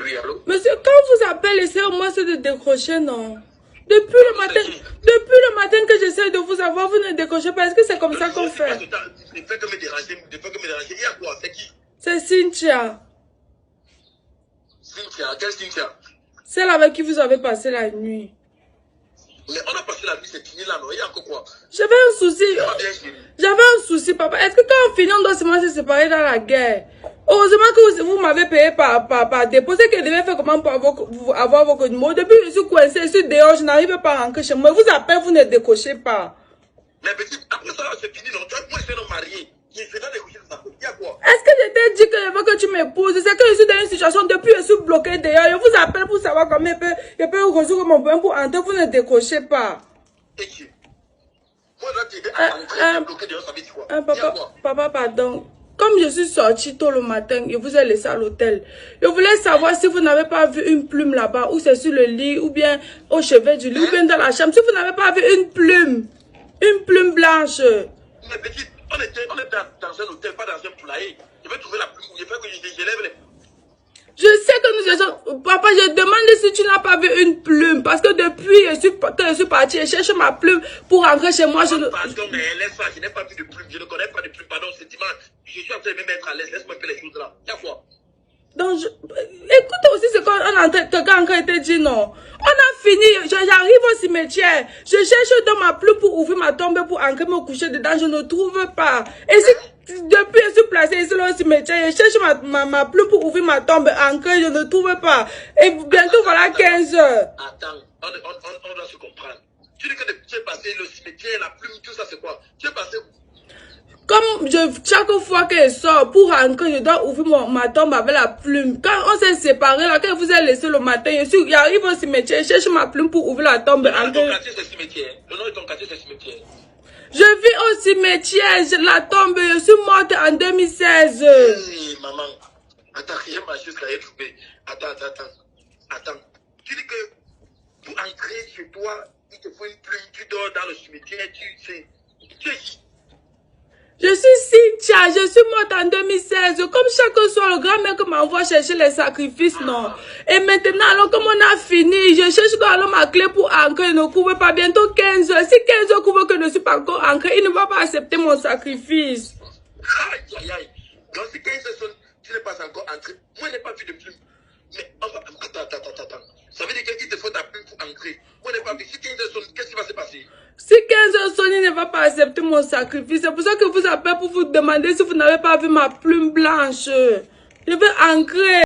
Oui, allô? Monsieur, quand vous appelez, essayez au moins de décrocher, non? Depuis le matin que j'essaie de vous avoir, vous ne décrochez pas. Est-ce que c'est comme ça qu'on fait? Ne fais que me déranger, Il y a quoi? C'est qui? C'est Cynthia. Cynthia, quelle Cynthia? Celle avec qui vous avez passé la nuit. Mais on a passé la nuit, c'est fini là, non? Il y a encore quoi? J'avais un souci. J'avais un souci, papa. Est-ce que quand on finit, on doit seulement se séparer dans la guerre? Heureusement que vous m'avez payé par dépôt. C'est que je devais faire comment pour avoir vos numéros. Depuis que je suis coincé, je suis dehors, je n'arrive pas à rentrer chez moi. Vous appelez, vous ne décrochez pas. Mais petit, après ça, c'est fini, non? Moi, je suis un homme marié. Je dois décrocher de sa faute. Il y a quoi? Est-ce que je t'ai dit que je veux que tu m'épouses? C'est que je suis dans une situation, depuis je suis bloqué dehors. Je vous appelle pour savoir comment je peux résoudre mon problème pour entrer. Vous ne décrochez pas. Et qui? Moi, je dois t'aider à entrer, bloqué dehors, ça veut dire quoi? Papa, pardon. Comme je suis sortie tôt le matin, je vous ai laissé à l'hôtel. Je voulais savoir si vous n'avez pas vu une plume là-bas, ou c'est sur le lit, ou bien au chevet du lit, ou bien dans la chambre. Si vous n'avez pas vu une plume blanche. Mais petite, on est dans un hôtel, pas dans un poulailler. Je vais trouver la plume, je fais que je lève les... Je sais que nous étions... Papa, je demande si tu n'as pas vu une plume. Parce que depuis que je suis partie, je cherche ma plume pour rentrer chez moi. Pardon, mais laisse pas, je n'ai pas vu de plume. Je ne connais pas de plume. Pardon, c'est dimanche. Je suis en train de me mettre à l'aise. Laisse-moi faire les choses là. Il y a quoi? Donc, écoute aussi ce qu'on a encore été dit, non. On a fini, j'arrive au cimetière. Je cherche dans ma plume pour ouvrir ma tombe, pour entrer me coucher dedans. Je ne trouve pas. Et si, depuis je suis placée ici au cimetière, je cherche ma plume pour ouvrir ma tombe, entrer, je ne trouve pas. Et bientôt, voilà 15 heures. Attends, on doit se comprendre. Tu dis que tu es passé le cimetière, la plume, tout ça, c'est quoi? Tu es passé... Comme chaque fois que je sors pour rentrer, je dois ouvrir ma tombe avec la plume. Quand on s'est séparés, là, quand je vous ai laissé le matin, j'arrive au cimetière, je cherche ma plume pour ouvrir la tombe. Le nom de ton quartier, c'est cimetière. Le nom de ton quartier, c'est cimetière. Je vis au cimetière, la tombe, je suis morte en 2016. Hey, maman. Attends, j'ai ma chose là, trouvé. Attends. Tu dis que pour entrer chez toi, il te faut une plume, tu dors dans le cimetière, tu es qui? Je suis Cynthia, je suis morte en 2016. Comme chaque soir, le grand-mère m'envoie chercher les sacrifices, non. Et maintenant, alors, comme on a fini, je cherche alors ma clé pour ancrer, il ne couvre pas bientôt 15 heures. Si 15 heures couvre que je ne suis pas encore ancré, il ne va pas accepter mon sacrifice. Aïe. Donc, si 15 heures, tu n'es pas encore entré. Moi, je n'ai pas vu de plume. Mais, attends. Ça veut dire qu'il te faut ta plume pour entrer. Moi, je n'ai pas vu. Si 15 heures, qu'est-ce qui va se passer? Si 15 heures sonne, il ne va pas accepter mon sacrifice. C'est pour ça que je vous appelle pour vous demander si vous n'avez pas vu ma plume blanche. Je vais ancrer.